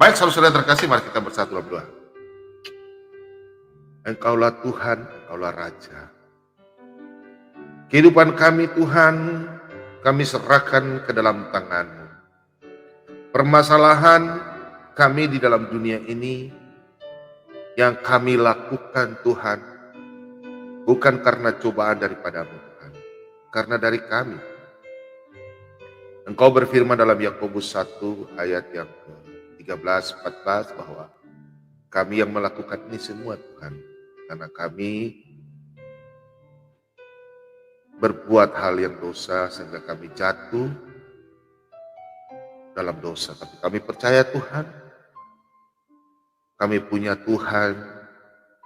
Baik, saudara-saudara yang terkasih, mari kita bersatu dalam doa. Engkaulah Tuhan, Engkaulah Raja. Kehidupan kami Tuhan, kami serahkan ke dalam tangan-Mu. Permasalahan kami di dalam dunia ini yang kami lakukan Tuhan, bukan karena cobaan daripada-Mu Tuhan, karena dari kami. Engkau berfirman dalam Yakobus 1 ayat yang ke-13-14 bahwa kami yang melakukan ini semua Tuhan, karena kami berbuat hal yang dosa sehingga kami jatuh dalam dosa. Tapi kami percaya Tuhan, kami punya Tuhan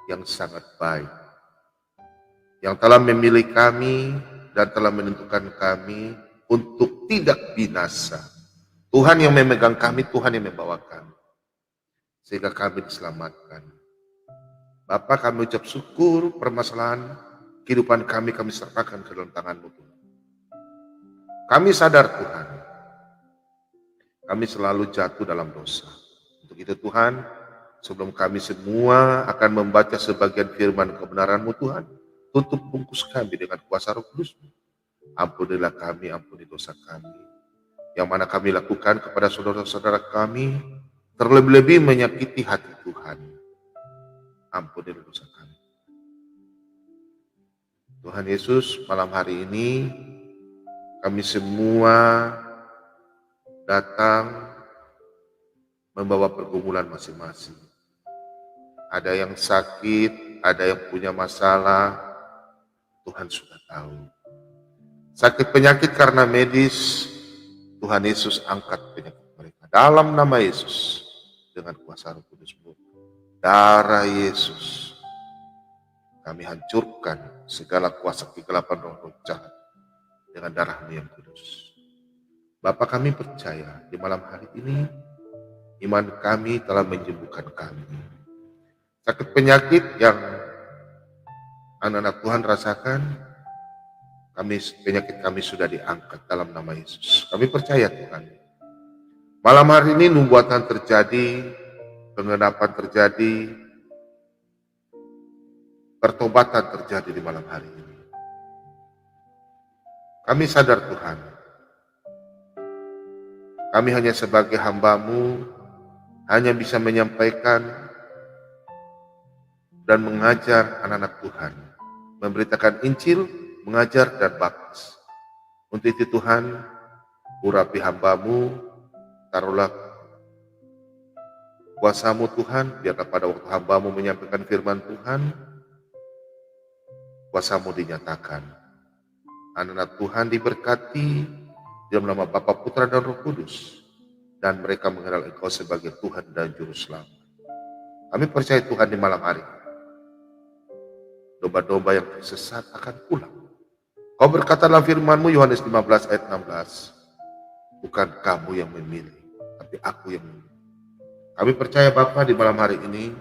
yang sangat baik, yang telah memilih kami dan telah menentukan kami untuk tidak binasa. Tuhan yang memegang kami, Tuhan yang membawa kami, sehingga kami diselamatkan. Bapa, kami ucap syukur, permasalahan kehidupan kami serahkan ke dalam tangan-Mu Tuhan. Kami sadar Tuhan, kami selalu jatuh dalam dosa. Untuk itu Tuhan, sebelum kami semua akan membaca sebagian firman kebenaran-Mu Tuhan, tutup bungkus kami dengan kuasa Roh Kudus-Mu. Ampunilah kami, ampuni dosa kami, yang mana kami lakukan kepada saudara-saudara kami, terlebih-lebih menyakiti hati Tuhan. Ampunilah dosa kami. Tuhan Yesus, malam hari ini kami semua datang membawa pergumulan masing-masing. Ada yang sakit, ada yang punya masalah, Tuhan sudah tahu. Sakit penyakit karena medis, Tuhan Yesus angkat penyakit mereka. Dalam nama Yesus, dengan kuasa Roh Kudus-Mu, darah Yesus, kami hancurkan segala kuasa kegelapan roh jahat dengan darah-Mu yang kudus. Bapa, kami percaya di malam hari ini, iman kami telah menyembuhkan kami. Sakit penyakit yang anak-anak Tuhan rasakan, penyakit kami sudah diangkat dalam nama Yesus. Kami percaya Tuhan, malam hari ini nubuatan terjadi, pengenapan terjadi, pertobatan terjadi di malam hari ini. Kami sadar Tuhan, kami hanya sebagai hamba-Mu, hanya bisa menyampaikan dan mengajar anak-anak Tuhan, memberitakan Injil, mengajar dan baptis. Untuk itu Tuhan, urapi hamba-Mu, taruhlah kuasa-Mu Tuhan, biarlah pada waktu hamba-Mu menyampaikan firman Tuhan, kuasa-Mu dinyatakan. Anak-anak Tuhan diberkati dalam nama Bapa, Putra dan Roh Kudus, dan mereka mengenal Engkau sebagai Tuhan dan Juru Selamat. Kami percaya Tuhan di malam hari, domba-domba yang tersesat akan pulang. Kau berkata dalam firman-Mu Yohanes 15 ayat 16, bukan kamu yang memilih, tapi aku yang memilih. Kami percaya Bapa di malam hari ini,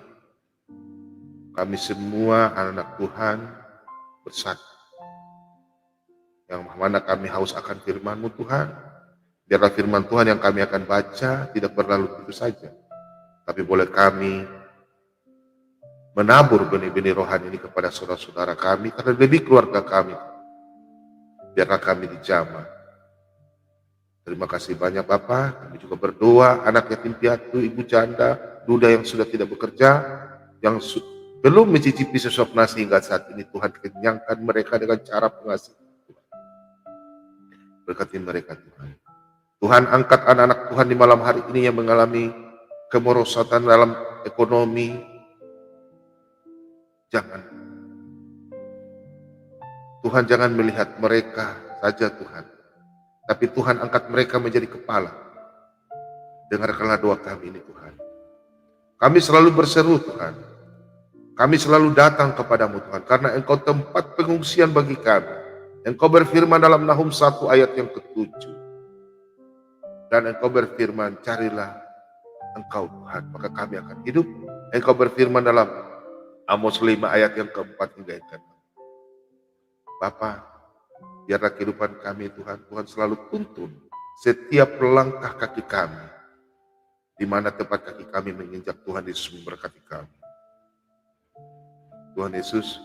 kami semua anak-anak Tuhan bersatu. Yang mana kami haus akan firman-Mu Tuhan, biarlah firman Tuhan yang kami akan baca tidak berlalu begitu saja, tapi boleh kami menabur benih-benih rohani ini kepada saudara-saudara kami, terlebih keluarga kami. Biarlah kami dijamah. Terima kasih banyak Bapak. Kami juga berdoa anak yatim piatu, ibu janda, duda yang sudah tidak bekerja, yang belum mencicipi sesuap nasi hingga saat ini, Tuhan kenyangkan mereka dengan cara pengasihan. Berkati mereka Tuhan. Tuhan, angkat anak-anak Tuhan di malam hari ini yang mengalami kemerosotan dalam ekonomi. Tuhan jangan melihat mereka saja Tuhan, tapi Tuhan angkat mereka menjadi kepala. Dengarkanlah doa kami ini Tuhan. Kami selalu berseru Tuhan, kami selalu datang kepadamu Tuhan, karena Engkau tempat pengungsian bagi kami. Engkau berfirman dalam Nahum 1 ayat yang ke-7, dan Engkau berfirman, carilah Engkau Tuhan, maka kami akan hidup. Engkau berfirman dalam Amos 5 ayat yang ke-4 hingga yang ke-6. Bapa, biarlah kehidupan kami Tuhan, Tuhan selalu tuntun setiap langkah kaki kami. di mana tempat kaki kami menginjak. Tuhan Yesus memberkati kami. Tuhan Yesus,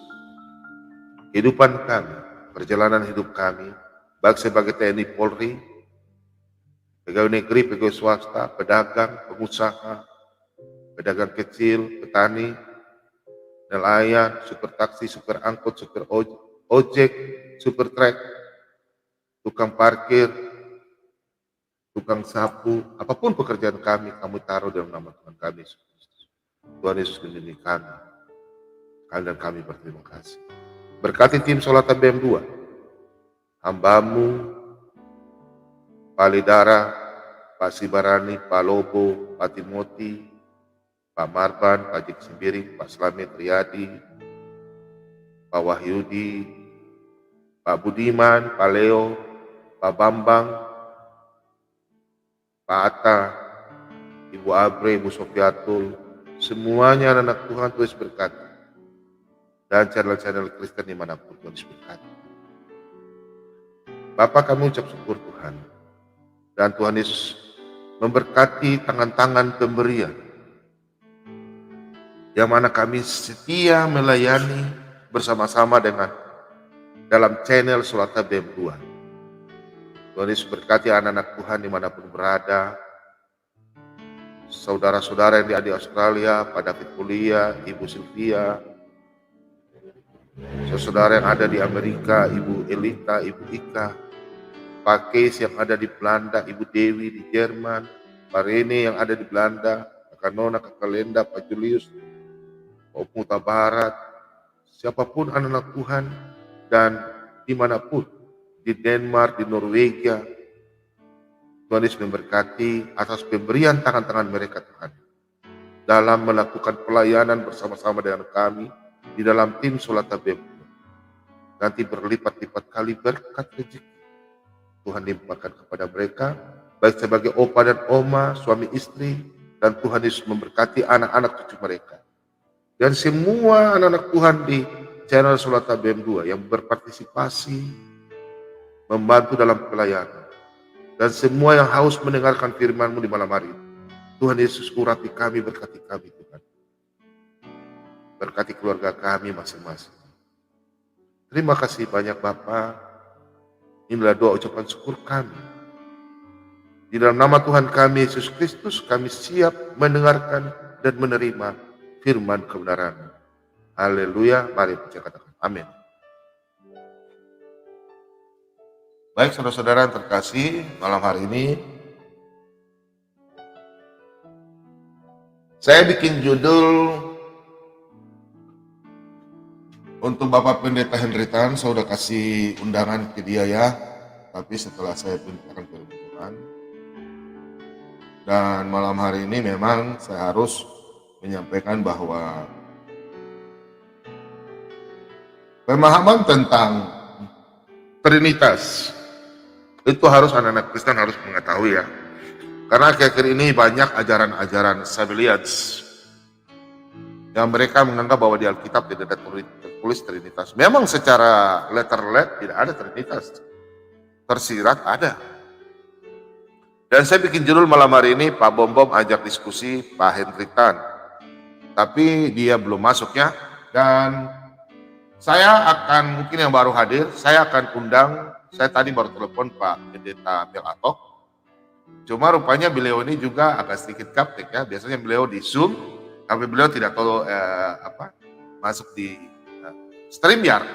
kehidupan kami, perjalanan hidup kami, baik sebagai TNI Polri, pegawai negeri, pegawai swasta, pedagang, pengusaha, pedagang kecil, petani, nelayan, supir taksi, supir angkut, supir ojek, supir trek, tukang parkir, tukang sapu, apapun pekerjaan kami taruh dalam nama Tuhan kami Yesus Kristus. Tuhan Yesus melindungi kami dan kami berterima kasih. Berkati tim Solata BM2, hambamu, Pak Lidara, Pak Sibarani, Pak Lobo, Pak Timoti, Pak Marban, Pak Jek Simbiring, Pak Slamet Riyadi, Pak Wahyudi, Pak Budiman, Pak Leo, Pak Bambang, Pak Atta, Ibu Abre, Ibu Sofiatul, semuanya anak Tuhan Tuhan berkati. Dan channel-channel Kristen dimanapun Tuhan berkati. Bapak kami ucap syukur Tuhan. Dan Tuhan Yesus memberkati tangan-tangan pemberian. Yang mana kami setia melayani bersama-sama dengan dalam channel Solata BM2. Tuhan Yesus berkati anak-anak Tuhan dimanapun berada. Saudara-saudara yang di Australia, Pak David kuliah, Ibu Sylvia. Saudara yang ada di Amerika, Ibu Elita, Ibu Ika. Pak Kees yang ada di Belanda, Ibu Dewi di Jerman. Pak Rene yang ada di Belanda, Kak Nona, Kak Kalenda, Pak Julius, Pak Muta Barat. Siapapun anak-anak Tuhan dan dimanapun. Di Denmark, di Norwegia, Tuhan Yesus memberkati atas pemberian tangan-tangan mereka Tuhan. Dalam melakukan pelayanan bersama-sama dengan kami di dalam tim Solata BM. Nanti berlipat-lipat kali berkat rezeki Tuhan limpahkan kepada mereka, baik sebagai opa dan oma, suami istri, dan Tuhan Yesus memberkati anak-anak cucu mereka. Dan semua anak-anak Tuhan di channel Solata BM2 yang berpartisipasi membantu dalam pelayanan. Dan semua yang haus mendengarkan firman-Mu di malam hari ini. Tuhan Yesus urapi kami, berkati kami Tuhan. Berkati keluarga kami masing-masing. Terima kasih banyak Bapa. Inilah doa ucapan syukur kami. Di dalam nama Tuhan kami Yesus Kristus, kami siap mendengarkan dan menerima firman kebenaran. Haleluya. Mari kita katakan amin. Baik saudara-saudara yang terkasih, malam hari ini saya bikin judul untuk Bapak Pendeta Henry Tan. Saya udah kasih undangan ke dia ya, tapi setelah saya perintahkan ke Tuhan. Dan malam hari ini memang saya harus menyampaikan bahwa pemahaman tentang Trinitas itu harus anak-anak Kristen harus mengetahui ya. Karena akhir-akhir ini banyak ajaran-ajaran Sabellians yang mereka menganggap bahwa di Alkitab tidak ada tertulis Trinitas. Memang secara letter tidak ada Trinitas. Tersirat ada. Dan saya bikin judul malam hari ini, Pak Bom ajak diskusi Pak Henry Tan. Tapi dia belum masuk ya. Dan saya akan, mungkin yang baru hadir, saya akan undang. Saya tadi baru telepon Pak Pendeta Mel Atok. Cuma rupanya beliau ini juga agak sedikit gaptek ya. Biasanya beliau di Zoom, tapi beliau tidak tahu masuk di StreamYard.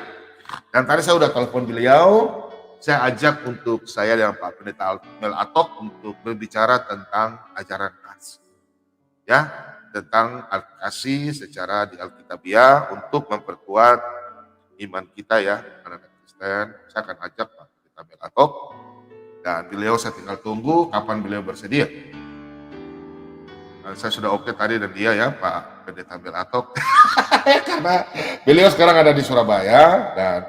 Dan tadi saya udah telepon beliau, saya ajak untuk saya dengan Pak Pendeta Mel Atok untuk berbicara tentang ajaran kasih. Ya, tentang kasih secara di Alkitabiah untuk memperkuat iman kita ya, anak-anak Kristen. Saya akan ajak Pak Pendeta Mel Atok, dan beliau saya tinggal tunggu kapan beliau bersedia. Saya sudah oke tadi dan dia ya, Pak Pendeta Mel Atok. Karena beliau sekarang ada di Surabaya, dan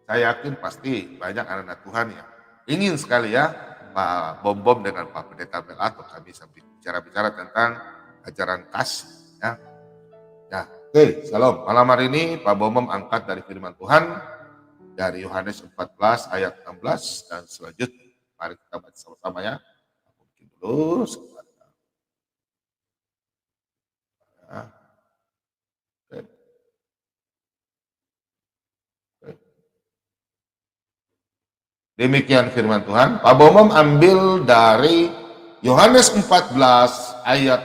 saya yakin pasti banyak anak-anak Tuhan yang ingin sekali ya Pak Bom dengan Pak Pendeta Mel Atok kami sambil bicara-bicara tentang ajaran kasih ya. Nah, oke, salam. Malam hari ini Pak Bom angkat dari firman Tuhan dari Yohanes 14 ayat 16 dan selanjutnya. Mari kita baca sama-sama ya. lurus ke belakang. Ya. Oke. Oke. Demikian firman Tuhan. Pak Bomom ambil dari Yohanes 14 ayat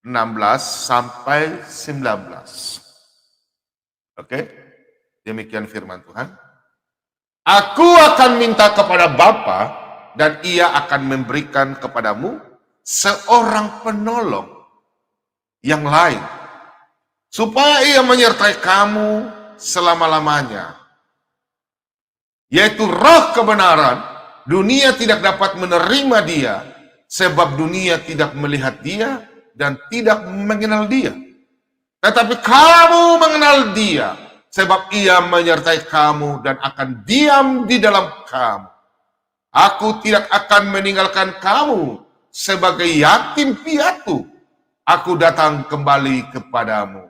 16 sampai 19. Oke? Demikian firman Tuhan. Aku akan minta kepada Bapa dan ia akan memberikan kepadamu seorang penolong yang lain, supaya ia menyertai kamu selama-lamanya, yaitu roh kebenaran. Dunia tidak dapat menerima dia, sebab dunia tidak melihat dia dan tidak mengenal dia. Tetapi kamu mengenal dia, sebab ia menyertai kamu dan akan diam di dalam kamu. Aku tidak akan meninggalkan kamu sebagai yatim piatu. Aku datang kembali kepadamu.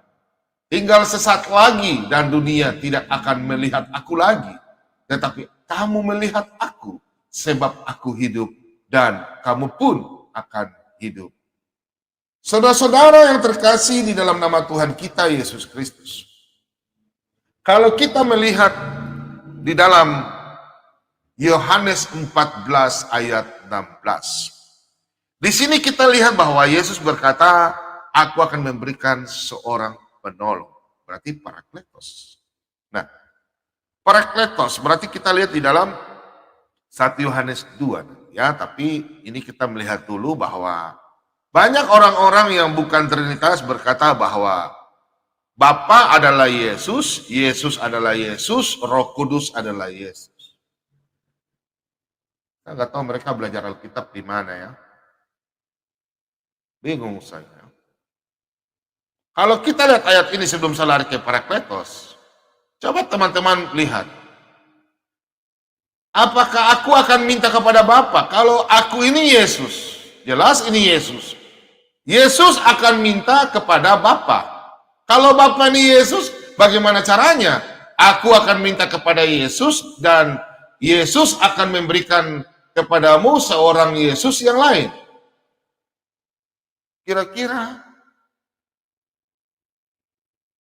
Tinggal sesaat lagi dan dunia tidak akan melihat aku lagi. Tetapi kamu melihat aku, sebab aku hidup dan kamu pun akan hidup. Saudara-saudara yang terkasih di dalam nama Tuhan kita Yesus Kristus. Kalau kita melihat di dalam Yohanes 14 ayat 16. Di sini kita lihat bahwa Yesus berkata, aku akan memberikan seorang penolong. Berarti Parakletos. Nah, Parakletos berarti kita lihat di dalam 1 Yohanes 2. Ya, tapi ini kita melihat dulu bahwa banyak orang-orang yang bukan Trinitas berkata bahwa Bapa adalah Yesus, Yesus adalah Yesus, Roh Kudus adalah Yesus. Saya nggak tahu mereka belajar Alkitab di mana ya. Bingung saya. Kalau kita lihat ayat ini sebelum saya lari ke Parakletos, coba teman-teman lihat. Apakah aku akan minta kepada Bapa? Kalau aku ini Yesus, jelas ini Yesus. Yesus akan minta kepada Bapa. Kalau Bapa ini Yesus, bagaimana caranya? Aku akan minta kepada Yesus dan Yesus akan memberikan kepadamu seorang Yesus yang lain. Kira-kira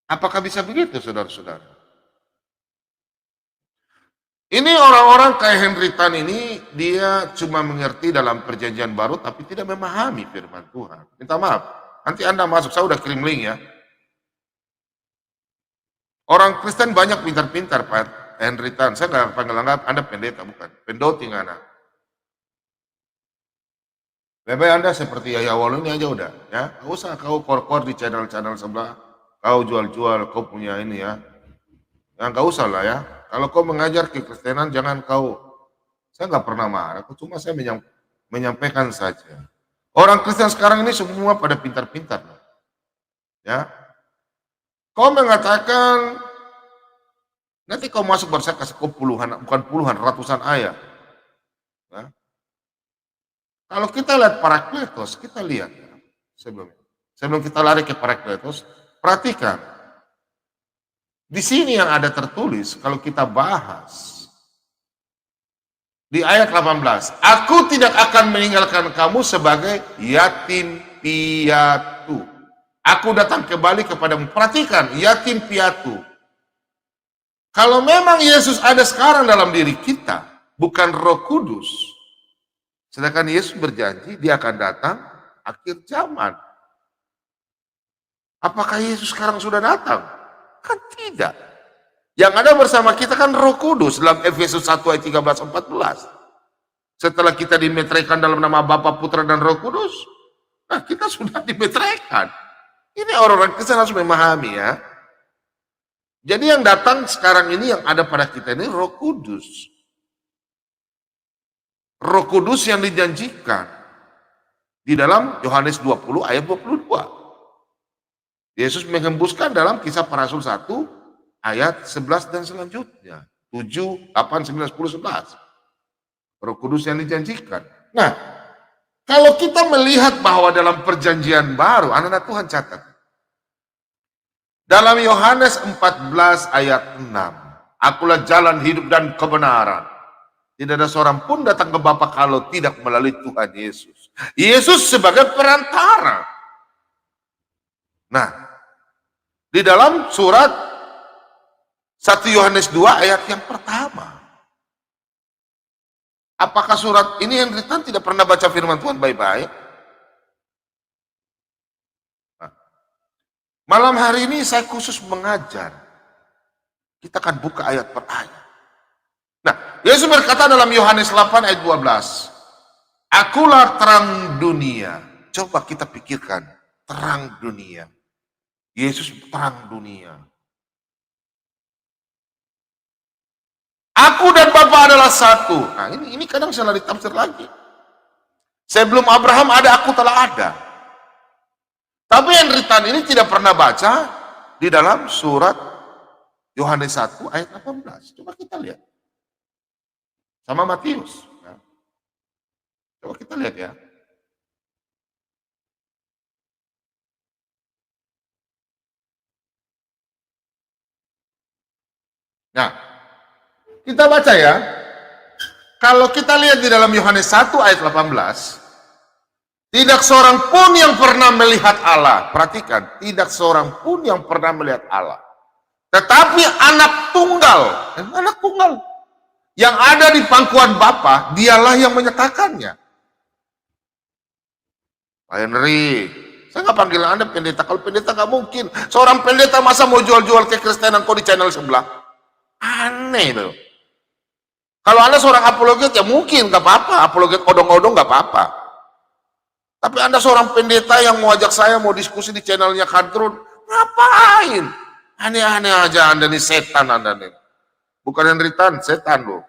apakah bisa begitu, saudara-saudara? Ini orang-orang kayak Henry Tan ini, dia cuma mengerti dalam perjanjian baru, tapi tidak memahami firman Tuhan. Minta maaf, nanti Anda masuk, saya udah kirim link ya. Orang Kristen banyak pintar-pintar, Pak Henry Tan. Saya nggak panggil-anggap Anda pendeta, bukan. Pendoti ngana. Lebih Anda seperti Yahya Walu ini aja udah, ya. Gak usah kau kor-kor di channel-channel sebelah, kau jual-jual, kau punya ini ya. Yang gak usah lah ya. Kalau kau mengajar kekristenan, jangan kau, saya nggak pernah marah, saya menyampaikan saja. Orang Kristen sekarang ini semua pada pintar-pintar. Ya. Kau mengatakan, nanti kau masuk baru saya kasih kau puluhan, bukan puluhan, ratusan ayat. Ya. Kalau kita lihat Parakletos, kita lihat ya, sebelum kita lari ke Parakletos, perhatikan. Di sini yang ada tertulis, kalau kita bahas, di ayat 18, aku tidak akan meninggalkan kamu sebagai yatim piatu. Aku datang kembali kepadamu. Perhatikan, yatim piatu. Kalau memang Yesus ada sekarang dalam diri kita, bukan Roh Kudus, sedangkan Yesus berjanji dia akan datang akhir zaman. Apakah Yesus sekarang sudah datang? Kan tidak. Yang ada bersama kita kan Roh Kudus dalam Efesus 1 ayat 13-14. Setelah kita dimeteraikan dalam nama Bapa, Putra, dan Roh Kudus, nah kita sudah dimeteraikan. Ini orang-orang Kristen harus memahami ya. Jadi yang datang sekarang ini yang ada pada kita ini Roh Kudus. Roh Kudus yang dijanjikan di dalam Yohanes 20 ayat 22. Yesus menghembuskan dalam Kisah Para Rasul 1 ayat 11 dan selanjutnya. 7, 8, 9, 10, 11. Roh Kudus yang dijanjikan. Nah, kalau kita melihat bahwa dalam perjanjian baru, anak-anak Tuhan catat. Dalam Yohanes 14 ayat 6. Akulah jalan, hidup, dan kebenaran. Tidak ada seorang pun datang ke Bapa kalau tidak melalui Tuhan Yesus. Yesus sebagai perantara. Nah, di dalam surat 1 Yohanes 2 ayat yang pertama. Apakah surat ini yang Henry Tan tidak pernah baca firman Tuhan baik-baik? Nah, malam hari ini saya khusus mengajar. Kita akan buka ayat per ayat. Nah, Yesus berkata dalam Yohanes 8 ayat 12, Akulah terang dunia. Coba kita pikirkan, terang dunia. Yesus terang dunia. Aku dan Bapa adalah satu. Nah, ini kadang salah ditafsir lagi. Sebelum Abraham ada, aku telah ada. Tapi Henry Tan ini tidak pernah baca di dalam surat Yohanes 1 ayat 18. Coba kita lihat. Sama Matius. Nah, coba kita lihat ya. Nah, kita baca ya. Kalau kita lihat di dalam Yohanes 1 ayat 18, tidak seorang pun yang pernah melihat Allah. Perhatikan, tidak seorang pun yang pernah melihat Allah. Tetapi anak tunggal yang ada di pangkuan Bapa, dialah yang menyatakannya. Pak Henry, saya nggak panggil Anda pendeta. Kalau pendeta nggak mungkin. Seorang pendeta masa mau jual-jual kekristenan kok di channel sebelah? Aneh loh. Kalau Anda seorang apologet ya mungkin nggak apa-apa. Apologet odong-odong nggak apa-apa. Tapi Anda seorang pendeta yang mau ajak saya mau diskusi di channelnya Kadrun, ngapain? Aneh-aneh aja Anda nih, setan Anda nih. Bukan Henry Tan, setan loh.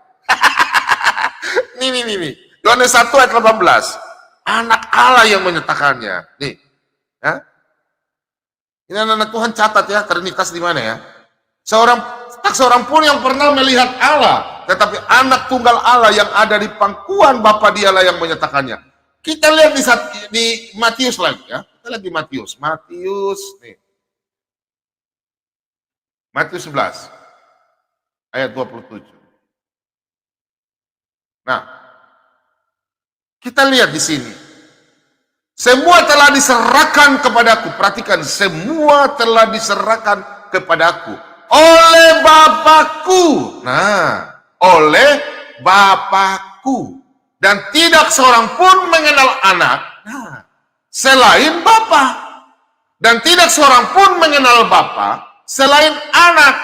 Nih. Yohanes 1 ayat 18. Anak Allah yang menyatakannya. Nih. Ya. Ini anak-anak Tuhan catat ya, Trinitas di mana ya? Tak seorang pun yang pernah melihat Allah, tetapi anak tunggal Allah yang ada di pangkuan Bapa dialah yang menyatakannya. Kita lihat di Matius lagi ya. Kita lihat di Matius nih. Matius 11 ayat 27. Nah, kita lihat di sini. Semua telah diserahkan kepadaku. Perhatikan, semua telah diserahkan kepadaku oleh Bapakku. Nah, oleh Bapakku. Dan tidak seorang pun mengenal anak selain Bapa. Dan tidak seorang pun mengenal Bapa selain anak.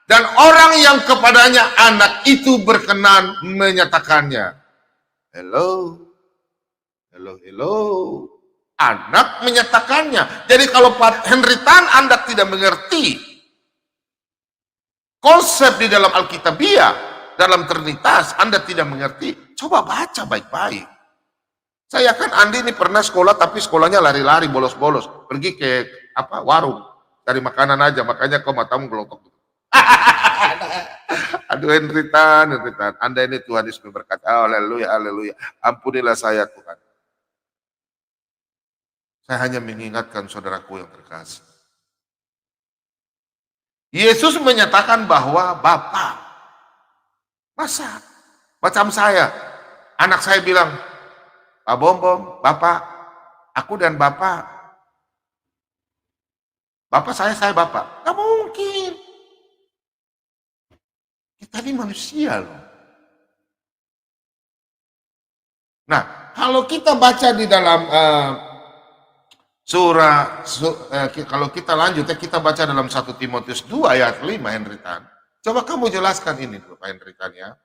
Dan orang yang kepadanya anak itu berkenan menyatakannya. Hello. Anak menyatakannya. Jadi kalau Pak Henry Tan Anda tidak mengerti konsep di dalam Alkitabiah, dalam Trinitas, Anda tidak mengerti, coba baca baik-baik. Saya kan Andi ini pernah sekolah, tapi sekolahnya lari-lari, bolos-bolos. Pergi ke warung, cari makanan aja, makanya kau matamu gelotok. Aduh Henry Tan, Anda ini Tuhan Yesus memberkati. Haleluya. Ampunilah saya Tuhan. Saya hanya mengingatkan saudaraku yang terkasih. Yesus menyatakan bahwa Bapa. Masa? Macam saya. Anak saya bilang, Pak Bom, Bapak, aku dan Bapak. Bapak saya Bapak. Nggak mungkin. Kita ini manusia loh. Nah, kalau kita baca di dalam kalau kita lanjut ya, kita baca dalam 1 Timotius 2 ayat 5 Henry Tan. Coba kamu jelaskan ini Pak Henry Tan ya.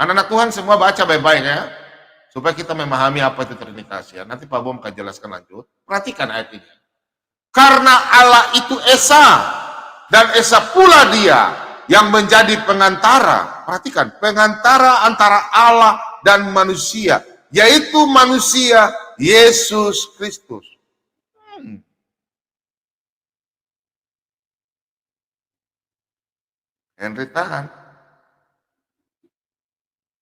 Anak-anak Tuhan semua baca baik-baik ya. Supaya kita memahami apa itu Trinitas ya. Nanti Pak Bom akan jelaskan lanjut. Perhatikan ayat ini. Karena Allah itu Esa. Dan Esa pula dia yang menjadi pengantara. Perhatikan, pengantara antara Allah dan manusia. Yaitu manusia Yesus Kristus. Henry Tan.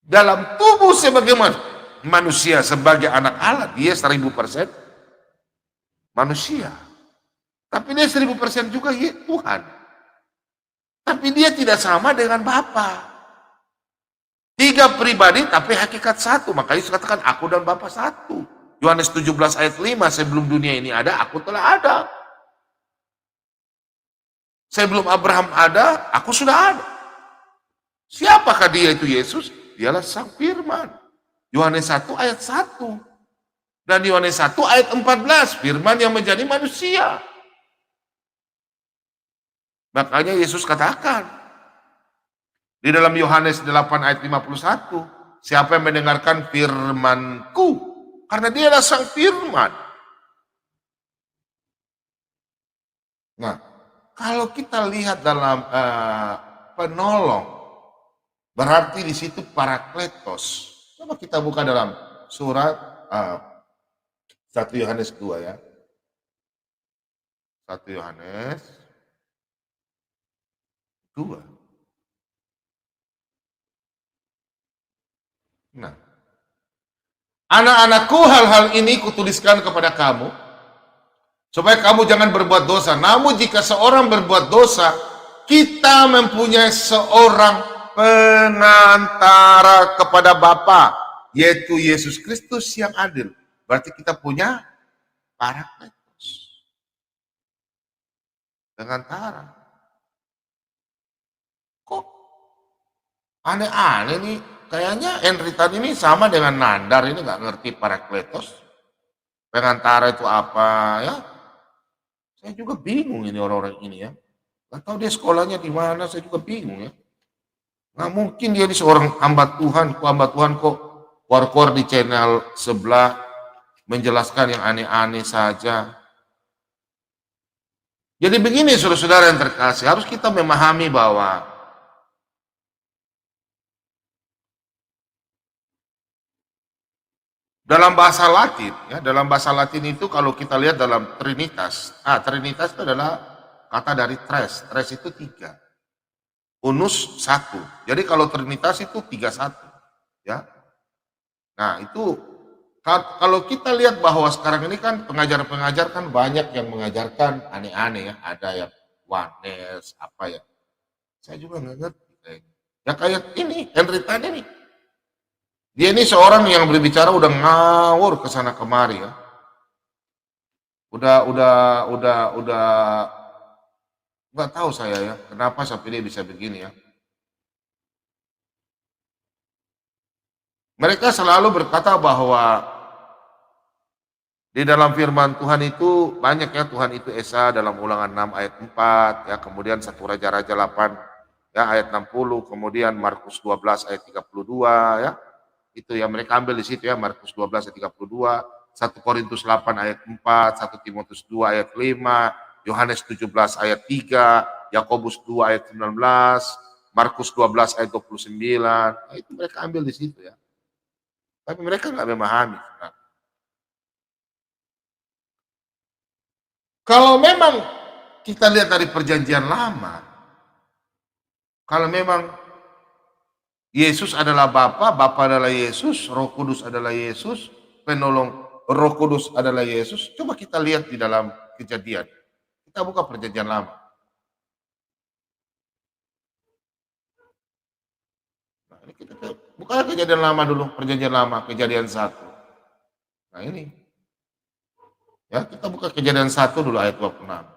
Dalam tubuh sebagai manusia, sebagai anak Allah, dia 1000% manusia. Tapi dia 1000% juga Tuhan. Tapi dia tidak sama dengan Bapa. Tiga pribadi tapi hakikat satu. Maka Yesus katakan aku dan Bapa satu. Yohanes 17 ayat 5, sebelum dunia ini ada, aku telah ada. Sebelum Abraham ada, aku sudah ada. Siapakah dia itu Yesus? Dialah Sang Firman. Yohanes 1 ayat 1. Dan Yohanes 1 ayat 14, Firman yang menjadi manusia. Makanya Yesus katakan di dalam Yohanes 8 ayat 51, siapa yang mendengarkan firman-Ku? Karena dia adalah Sang Firman. Nah, kalau kita lihat dalam penolong, berarti di situ Parakletos. Coba kita buka dalam surat 1 Yohanes 2 ya. 1 Yohanes 2. Nah, anak-anakku, hal-hal ini kutuliskan kepada kamu, supaya kamu jangan berbuat dosa. Namun jika seorang berbuat dosa, kita mempunyai seorang pengantara kepada Bapa, yaitu Yesus Kristus yang adil. Berarti kita punya Parakletos, pengantara. Kok aneh-aneh nih? Kayaknya Henritan ini sama dengan Nandar, ini nggak ngerti Parakletos. Pengantara itu apa ya? Saya juga bingung ini orang-orang ini ya. Nggak tahu dia sekolahnya di mana, saya juga bingung ya. Nggak mungkin dia ini seorang hamba Tuhan kok keluar di channel sebelah menjelaskan yang aneh-aneh saja. Jadi begini saudara-saudara yang terkasih, harus kita memahami bahwa dalam bahasa Latin, ya, dalam bahasa Latin itu kalau kita lihat dalam Trinitas, Trinitas itu adalah kata dari tres itu 3, unus 1. Jadi kalau Trinitas itu 3-1, ya. Nah itu kalau kita lihat bahwa sekarang ini kan pengajar-pengajar kan banyak yang mengajarkan aneh-aneh ya, ada yang oneness apa ya, saya juga nggak ngerti kayaknya. Ya kayak ini Henry tadi nih. Dia ini seorang yang berbicara udah ngawur ke sana kemari ya. Udah nggak tahu saya ya, kenapa sampai dia bisa begini ya. Mereka selalu berkata bahwa di dalam firman Tuhan itu banyak ya, Tuhan itu Esa dalam Ulangan 6 ayat 4 ya, kemudian 1 Raja-Raja 8 ya ayat 60, kemudian Markus 12 ayat 32 ya. Itu yang mereka ambil di situ ya, Markus 12 ayat 32, 1 Korintus 8 ayat 4, 1 Timotius 2 ayat 5, Yohanes 17 ayat 3, Yakobus 2 ayat 19, Markus 12 ayat 29. Nah, itu mereka ambil di situ ya. Tapi mereka nggak memahami. Nah, kalau memang kita lihat dari perjanjian lama, kalau memang Yesus adalah Bapa, Bapa adalah Yesus, Roh Kudus adalah Yesus, penolong Roh Kudus adalah Yesus. Coba kita lihat di dalam Kejadian. Kita buka perjanjian lama. Nah, ini kita buka Kejadian lama dulu, perjanjian lama, Kejadian 1. Nah ini. Ya, kita buka Kejadian 1 dulu ayat 26.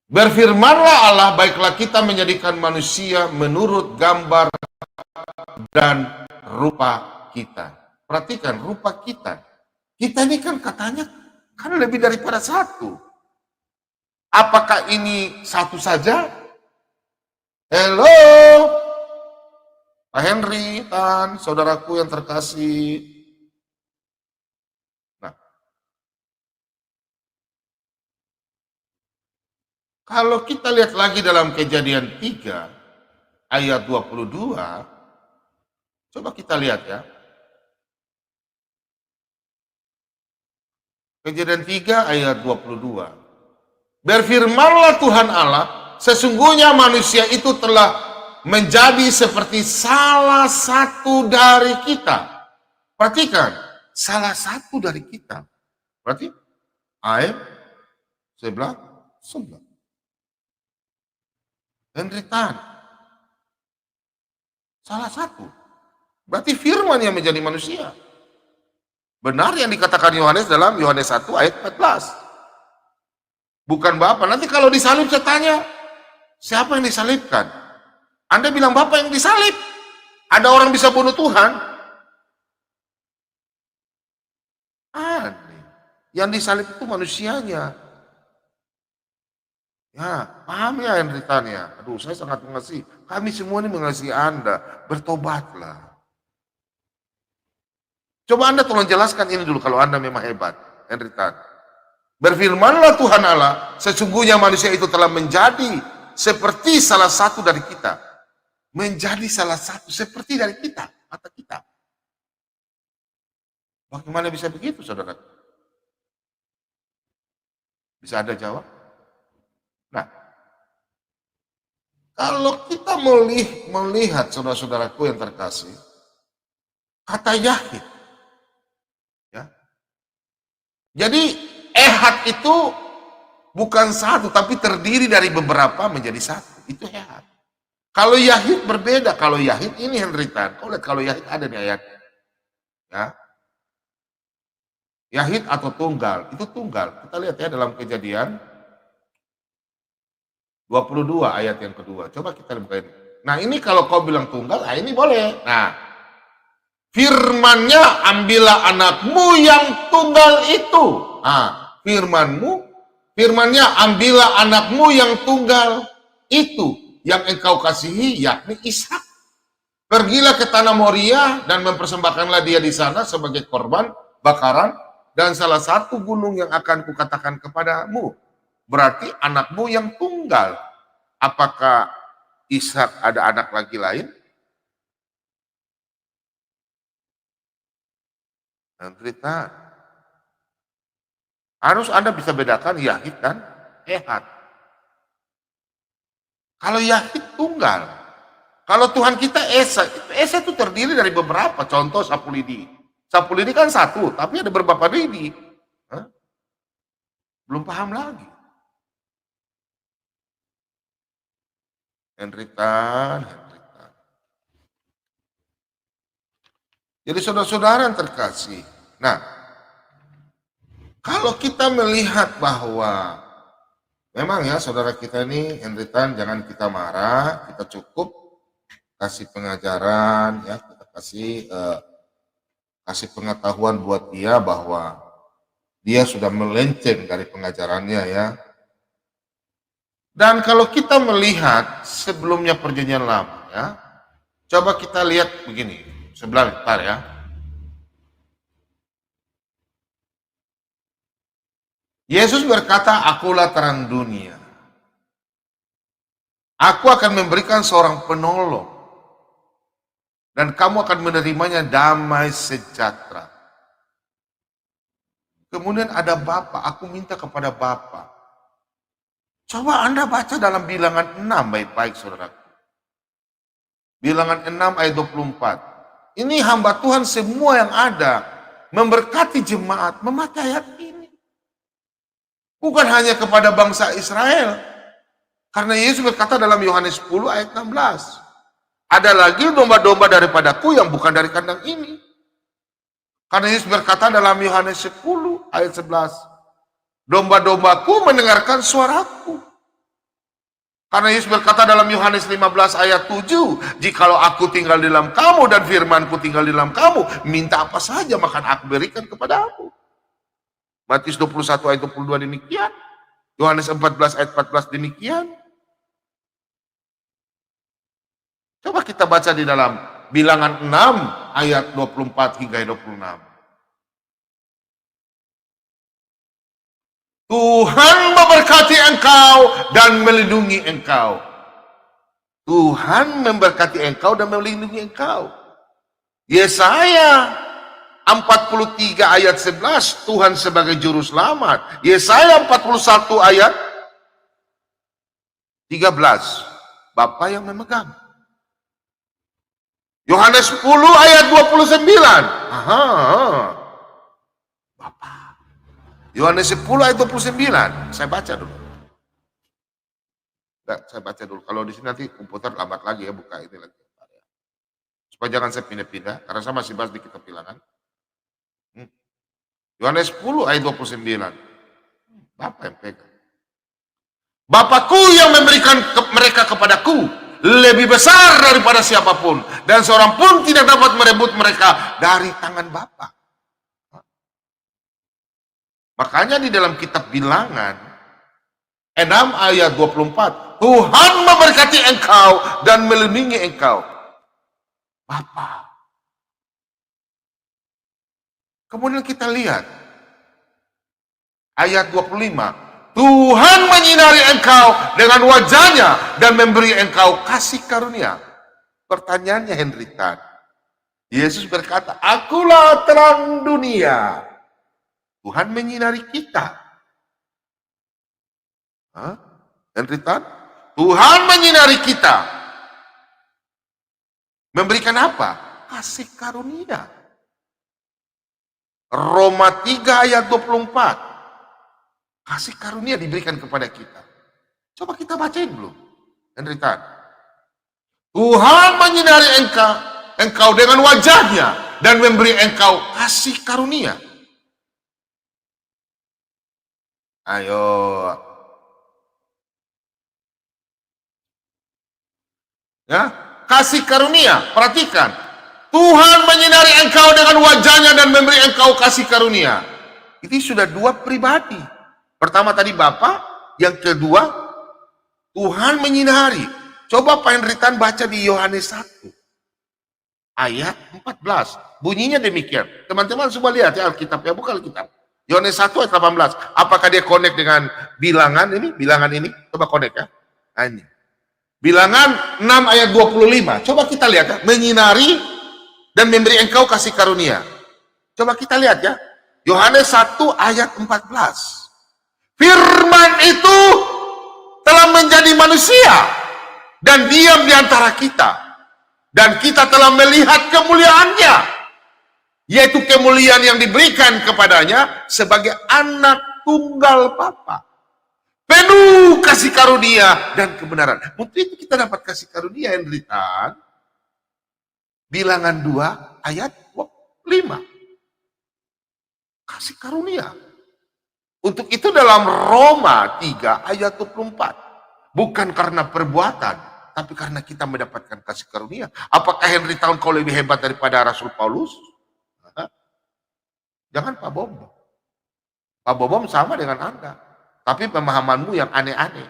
Berfirmanlah Allah, baiklah kita menjadikan manusia menurut gambar dan rupa kita. Perhatikan, rupa kita. Kita ini kan katanya kan lebih daripada satu. Apakah ini satu saja? Halo, Pak Henry, Tan, saudaraku yang terkasih. Nah, kalau kita lihat lagi dalam Kejadian 3 ayat 22, coba kita lihat ya. Kejadian 3 ayat 22. Berfirmanlah Tuhan Allah, sesungguhnya manusia itu telah menjadi seperti salah satu dari kita. Perhatikan, salah satu dari kita. Berarti ayat sebelah. Henry Tan. Salah satu. Berarti firman yang menjadi manusia. Benar yang dikatakan Yohanes dalam Yohanes 1 ayat 14. Bukan Bapa. Nanti kalau disalib saya tanya, siapa yang disalibkan? Anda bilang Bapa yang disalib. Ada orang bisa bunuh Tuhan? Aneh. Yang disalib itu manusianya. Ya, paham ya Henry Tan ya? Aduh, saya sangat mengasihi. Kami semua ini mengasihi Anda. Bertobatlah. Coba Anda tolong jelaskan ini dulu kalau Anda memang hebat, Henry Tan. Berfirmanlah Tuhan Allah, sesungguhnya manusia itu telah menjadi seperti salah satu dari kita. Menjadi salah satu seperti dari kita, kata kita. Bagaimana bisa begitu, saudara? Bisa Anda jawab? Nah, kalau kita melihat saudara-saudaraku yang terkasih, kata Yahid, ya. Jadi ehad itu bukan satu, tapi terdiri dari beberapa menjadi satu. Itu ehad. Kalau Yahid berbeda. Kalau Yahid ini Henry Tan. Kau lihat kalau Yahid ada di ayat. Ya. Yahid atau tunggal. Itu tunggal. Kita lihat ya dalam Kejadian 22 ayat yang kedua. Coba kita buka ini. Nah ini kalau kau bilang tunggal, nah ini boleh. Nah, firmannya ambillah anakmu yang tunggal itu. Nah, firmannya ambillah anakmu yang tunggal itu, yang engkau kasihi, yakni Ishak. Pergilah ke tanah Moria dan mempersembahkanlah dia di sana sebagai korban bakaran dan salah satu gunung yang akan kukatakan kepadamu. Berarti anakmu yang tunggal. Apakah Ishak ada anak lagi lain? Dan cerita. Harus Anda bisa bedakan Yahid dan Ehad. Kalau Yahid tunggal. Kalau Tuhan kita Esa itu terdiri dari beberapa. Contoh sapu lidi. Sapu lidi kan satu, tapi ada beberapa lidi. Hah? Belum paham lagi. Henry Tan. Jadi saudara-saudara yang terkasih. Nah, kalau kita melihat bahwa memang ya saudara kita ini Henry Tan, jangan kita marah, kita cukup kasih pengajaran ya, kita kasih pengetahuan buat dia bahwa dia sudah melenceng dari pengajarannya ya. Dan kalau kita melihat sebelumnya perjanjian lama ya, coba kita lihat begini, sebentar ya. Yesus berkata, akulah terang dunia. Aku akan memberikan seorang penolong. Dan kamu akan menerimanya damai sejahtera. Kemudian ada Bapa, aku minta kepada Bapa. Coba Anda baca dalam bilangan 6 baik-baik saudara. Bilangan 6 ayat 24. Ini hamba Tuhan semua yang ada memberkati jemaat memakai ayat ini. Bukan hanya kepada bangsa Israel. Karena Yesus berkata dalam Yohanes 10 ayat 16. Ada lagi domba-domba daripadaku yang bukan dari kandang ini. Karena Yesus berkata dalam Yohanes 10 ayat 11. Domba-dombaku mendengarkan suaraku. Karena Yesus berkata dalam Yohanes 15 ayat 7. Jikalau aku tinggal di dalam kamu dan firmanku tinggal di dalam kamu. Minta apa saja maka aku berikan kepadamu. Matius 21 ayat 22 demikian. Yohanes 14 ayat 14 demikian. Coba kita baca di dalam bilangan 6 ayat 24 hingga 26. Tuhan memberkati engkau dan melindungi engkau. Tuhan memberkati engkau dan melindungi engkau. Yesaya 43 ayat 11, Tuhan sebagai juru selamat. Yesaya 41 ayat 13, Bapa yang memegang. Yohanes 10 ayat 29, Bapa. Yohanes 10 ayat 29, saya baca dulu. Enggak, saya baca dulu. Kalau di sini nanti komputer lambat lagi ya, buka ini lagi. Supaya jangan saya pindah-pindah, karena saya masih bahas di kitab Bilangan. Yohanes 10 ayat 29. Bapak yang pegang. Bapakku yang memberikan mereka kepadaku lebih besar daripada siapapun, dan seorang pun tidak dapat merebut mereka dari tangan Bapa. Makanya di dalam kitab Bilangan 6 ayat 24, Tuhan memberkati engkau dan melindungi engkau. Bapa. Kemudian kita lihat ayat 25, Tuhan menyinari engkau dengan wajahnya dan memberi engkau kasih karunia. Pertanyaannya Henritan, Yesus berkata, akulah terang dunia. Tuhan menyinari kita. Henritan, Tuhan menyinari kita. Memberikan apa? Kasih karunia. Roma 3 ayat 24. Kasih karunia diberikan kepada kita. Coba kita bacain dulu. Henritan. Tuhan menyinari engkau dengan wajahnya dan memberi engkau kasih karunia. Ayo. Ya, kasih karunia. Perhatikan. Tuhan menyinari engkau dengan wajahnya dan memberi engkau kasih karunia. Itu sudah dua pribadi. Pertama tadi Bapa, yang kedua Tuhan menyinari. Coba Pak Henritan baca di Yohanes 1 ayat 14. Bunyinya demikian. Teman-teman semua lihat ya Alkitab ya, bukan Alkitab. Yohanes 1 ayat 18. Apakah dia connect dengan bilangan ini? Bilangan ini? Coba connect ya. Nah, ini. Bilangan 6 ayat 25. Coba kita lihat ya. Menyinari dan memberi engkau kasih karunia. Coba kita lihat ya. Yohanes 1 ayat 14. Firman itu telah menjadi manusia dan diam di antara kita. Dan kita telah melihat kemuliaannya, yaitu kemuliaan yang diberikan kepadanya sebagai anak tunggal Bapa. Penuh kasih karunia dan kebenaran. Untuk itu kita dapat kasih karunia, Henritan. Bilangan 2 ayat 5. Kasih karunia. Untuk itu dalam Roma 3 ayat 24. Bukan karena perbuatan, tapi karena kita mendapatkan kasih karunia. Apakah Henry Tahun kau lebih hebat daripada Rasul Paulus? Jangan Pak Bom. Pak Bom sama dengan Anda. Tapi pemahamanmu yang aneh-aneh.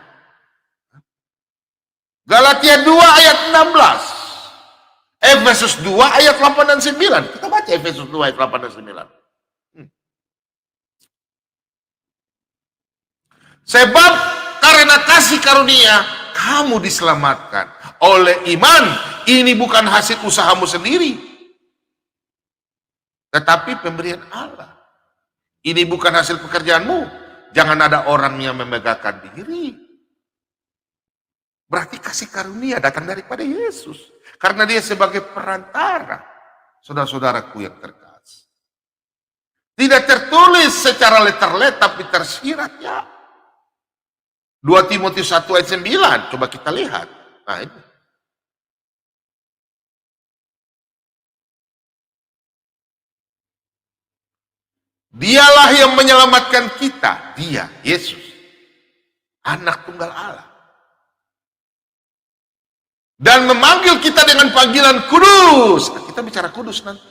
Galatia 2 ayat 16. Efesus 2 ayat 8 dan 9. Kita baca Efesus 2 ayat 8 dan 9. Sebab karena kasih karunia kamu diselamatkan oleh iman. Ini bukan hasil usahamu sendiri, tetapi pemberian Allah. Ini bukan hasil pekerjaanmu. Jangan ada orang yang memegahkan diri. Berarti kasih karunia datang daripada Yesus. Karena dia sebagai perantara. Saudara-saudaraku yang terkasih. Tidak tertulis secara letterlet tapi tersirat ya. 2 Timotius 1 ayat 9, coba kita lihat. Nah ini. Dialah yang menyelamatkan kita, dia, Yesus. Anak tunggal Allah. Dan memanggil kita dengan panggilan kudus. Nah, kita bicara kudus nanti.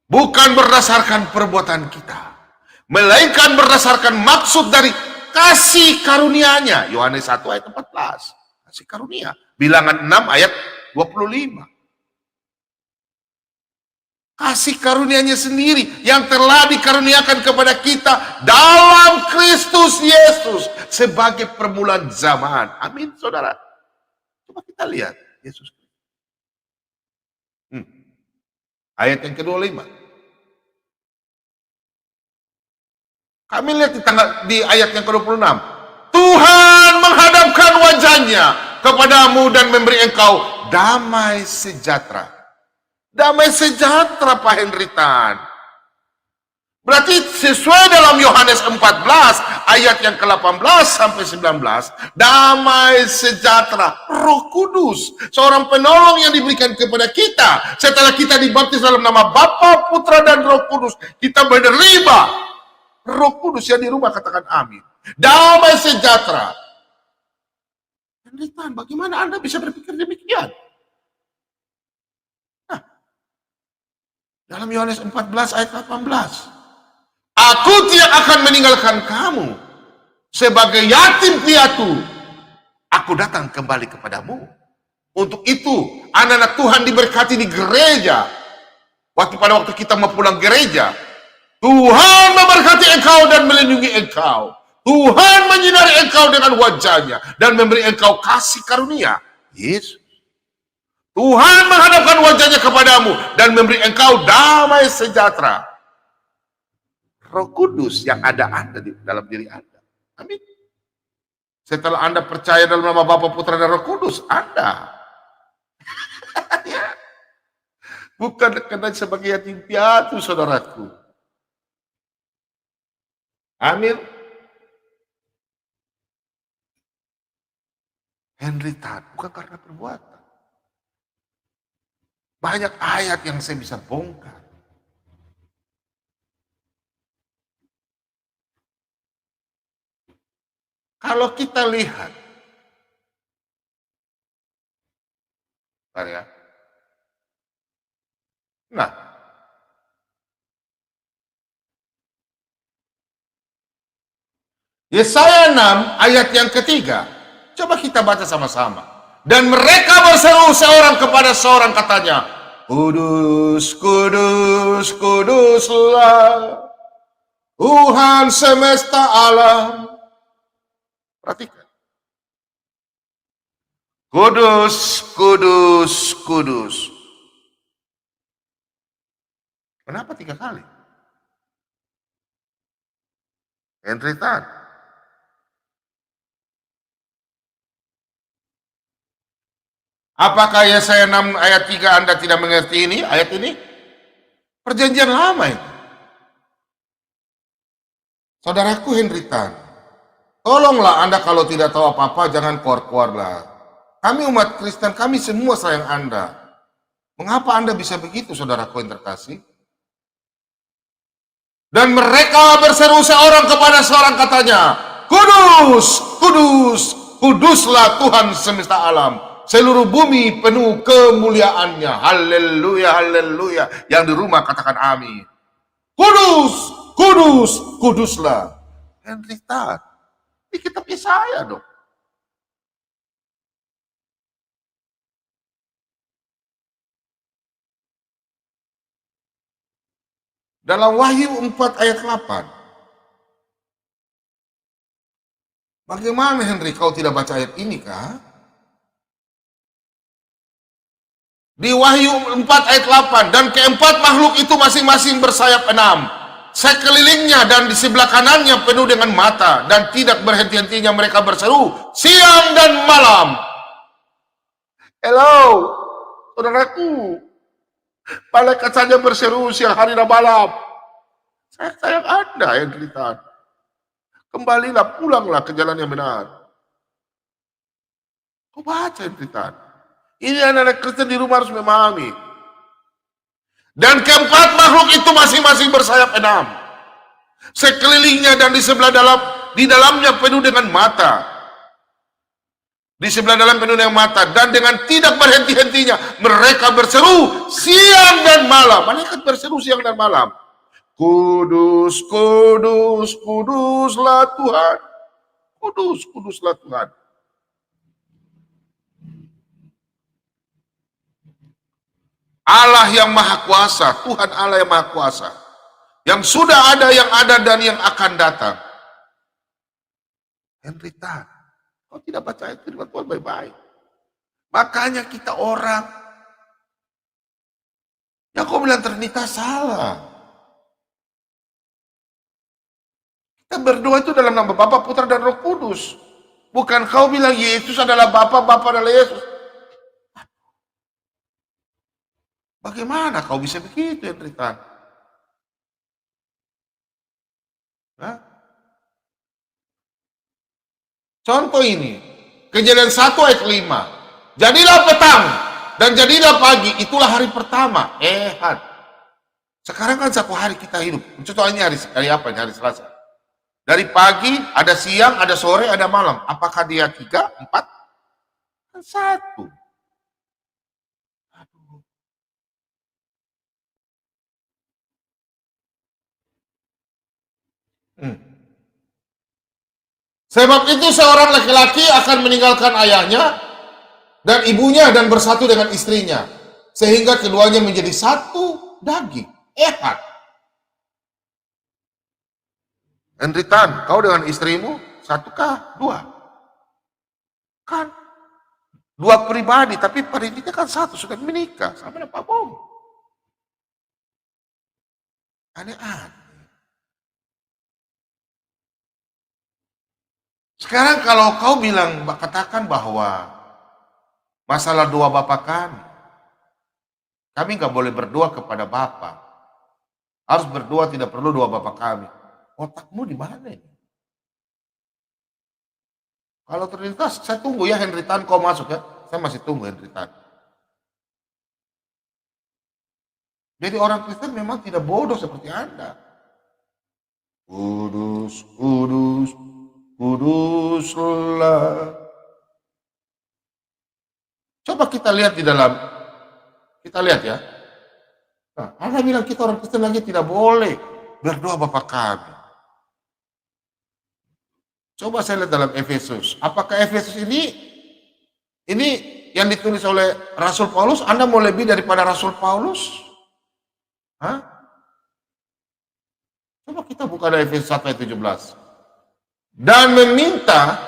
Bukan berdasarkan perbuatan kita. Melainkan berdasarkan maksud dari kasih karunia-Nya. Yohanes 1 ayat 14. Kasih karunia. Bilangan 6 ayat 25. Kasih karunia-Nya sendiri yang telah dikaruniakan kepada kita dalam Kristus Yesus sebagai permulaan zaman. Amin, saudara. Coba kita lihat Yesus. Ayat yang ke-25. Kami lihat di ayat yang ke-26. Tuhan menghadapkan wajahnya kepadamu dan memberi engkau damai sejahtera. Damai sejahtera Pak Henritan. Berarti sesuai dalam Yohanes 14 ayat yang ke-18 sampai 19, damai sejahtera, Roh Kudus, seorang penolong yang diberikan kepada kita setelah kita dibaptis dalam nama Bapa, Putra, dan Roh Kudus. Kita menerima Roh Kudus yang di rumah, katakan amin. Damai sejahtera. Penderitaan, bagaimana Anda bisa berpikir demikian? Nah, dalam Yohanes 14 ayat 18, aku tidak akan meninggalkan kamu sebagai yatim piatu. Aku datang kembali kepadamu. Untuk itu, anak-anak Tuhan diberkati di gereja. Pada waktu kita mau pulang gereja, Tuhan memberkati engkau dan melindungi engkau. Tuhan menyinari engkau dengan wajahnya dan memberi engkau kasih karunia. Yesus. Tuhan menghadapkan wajahnya kepadamu dan memberi engkau damai sejahtera. Roh Kudus yang ada di dalam diri Anda. Amin. Setelah Anda percaya dalam nama Bapa, Putra, dan Roh Kudus, Anda ya. Bukan karena sebagai yatim piatu, saudaraku. Amin. Henry Tan, bukan karena perbuatan. Banyak ayat yang saya bisa bongkar. Kalau kita lihat, ya. Nah, Yesaya 6 ayat yang ketiga, coba kita baca sama-sama. Dan mereka berseru seorang kepada seorang, katanya, Kudus, kudus, kuduslah Tuhan semesta alam. Perhatikan. Kudus, kudus, kudus. Kenapa 3 kali? Henry Tan. Apakah Yesaya 6 ayat 3 Anda tidak mengerti ini? Ayat ini? Perjanjian lama itu. Saudaraku Henry Tan, tolonglah Anda kalau tidak tahu apa-apa, jangan keluar-keluar lah. Kami umat Kristen, kami semua sayang Anda. Mengapa Anda bisa begitu, saudaraku yang terkasih? Dan mereka berseru seorang kepada seorang, katanya, Kudus, kudus, kuduslah Tuhan semesta alam. Seluruh bumi penuh kemuliaannya. Haleluya, haleluya. Yang di rumah katakan amin. Kudus, kudus, kuduslah. Henry Tan, ini kitab Yesaya dong. Dalam Wahyu 4 ayat 8. Bagaimana Henry, kau tidak baca ayat ini kah? Di Wahyu 4 ayat 8, dan keempat makhluk itu masing-masing bersayap 6. Sekelilingnya dan di sebelah kanannya penuh dengan mata, dan tidak berhenti-hentinya mereka berseru siang dan malam. Hello, saudaraku. Malaikat saja berseru siang hari dan malam. Saya sayang Anda yang cerita. Kembalilah, pulanglah ke jalan yang benar. Kau baca yang cerita. Ini anak-anak Kristen di rumah harus memahami. Dan keempat makhluk itu masing-masing bersayap 6. Sekelilingnya dan di dalamnya penuh dengan mata. Di sebelah dalam penuh dengan mata. Dan dengan tidak berhenti-hentinya mereka berseru siang dan malam. Malaikat berseru siang dan malam. Kudus, kudus, kuduslah Tuhan. Kudus, kuduslah Tuhan. Allah yang Maha Kuasa, Tuhan Allah yang Maha Kuasa, yang sudah ada, yang ada, dan yang akan datang. Henry Tan, kau tidak baca ayat firman Tuhan baik-baik. Makanya kita orang yang kau bilang Trinitas salah. Kita berdoa itu dalam nama Bapa, Putra, dan Roh Kudus. Bukan kau bilang Yesus adalah Bapa, Bapa adalah Yesus. Bagaimana kau bisa begitu, Henry Tan? Contoh ini, Kejadian 1 ayat 5. Jadilah petang dan jadilah pagi, itulah hari pertama. Ehad. Sekarang kan satu hari kita hidup. Contohnya hari apa? Hari Selasa. Dari pagi, ada siang, ada sore, ada malam. Apakah dia 3, 4? Kan 1. Aduh. Sebab itu seorang laki-laki akan meninggalkan ayahnya dan ibunya dan bersatu dengan istrinya. Sehingga keduanya menjadi satu daging. Ehad. Henritan, kau dengan istrimu satukah? 2? Kan 2 pribadi, tapi perintinya kan 1, sudah menikah sama dengan Pak Bom. Aneh-aneh. Sekarang kalau kau bilang, katakan bahwa masalah 2 bapak kami nggak boleh berdoa kepada Bapa. Harus berdoa, tidak perlu 2 bapak kami. Otakmu di mana ini? Kalau Trinitas, saya tunggu ya Henritan kau masuk ya. Saya masih tunggu Henritan. Jadi orang Kristen memang tidak bodoh seperti Anda. Kudus, kudus, kuduslah. Coba kita lihat di dalam, kita lihat ya. Nah, Anda bilang kita orang Kristen lagi tidak boleh berdoa Bapa kami. Coba saya lihat dalam Efesus. Apakah Efesus ini yang ditulis oleh Rasul Paulus? Anda mau lebih daripada Rasul Paulus? Hah? Coba kita buka dari Efesus 1 ayat 17. Dan meminta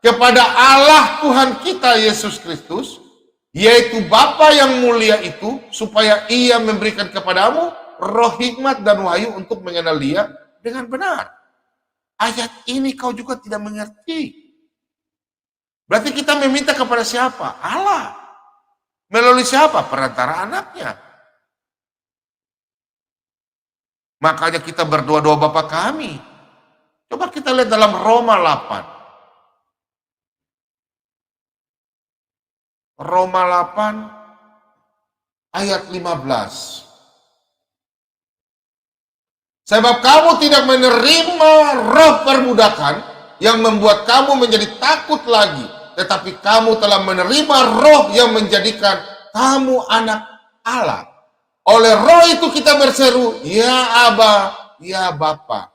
kepada Allah Tuhan kita Yesus Kristus, yaitu Bapa yang mulia itu, supaya ia memberikan kepadamu roh hikmat dan wahyu untuk mengenal dia dengan benar. Ayat ini kau juga tidak mengerti. Berarti kita meminta kepada siapa? Allah. Melalui siapa? Perantara anaknya. Makanya kita berdoa-doa Bapa kami. Coba kita lihat dalam Roma 8. Roma 8 ayat 15. Sebab kamu tidak menerima roh perbudakan yang membuat kamu menjadi takut lagi, tetapi kamu telah menerima roh yang menjadikan kamu anak Allah. Oleh roh itu kita berseru, ya Aba, ya Bapa.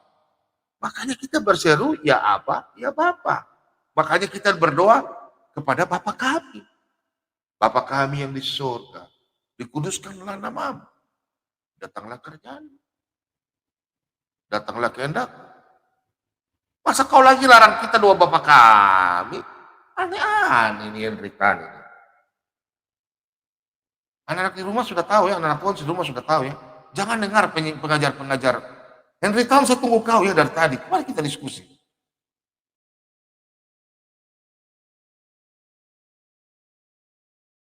Makanya kita berseru, ya Aba, ya Bapa. Makanya kita berdoa kepada Bapa kami. Bapa kami yang di surga, dikuduskanlah namamu, datanglah kerjaanmu, datanglah kehendak. Masa kau lagi larang kita 2 Bapa kami? Aneh-aneh ini Henritan ini. Anak-anak di rumah sudah tahu ya, anak-anak Tuhan di rumah sudah tahu ya. Jangan dengar pengajar-pengajar. Henritan saya tunggu kau ya dari tadi. Mari kita diskusi.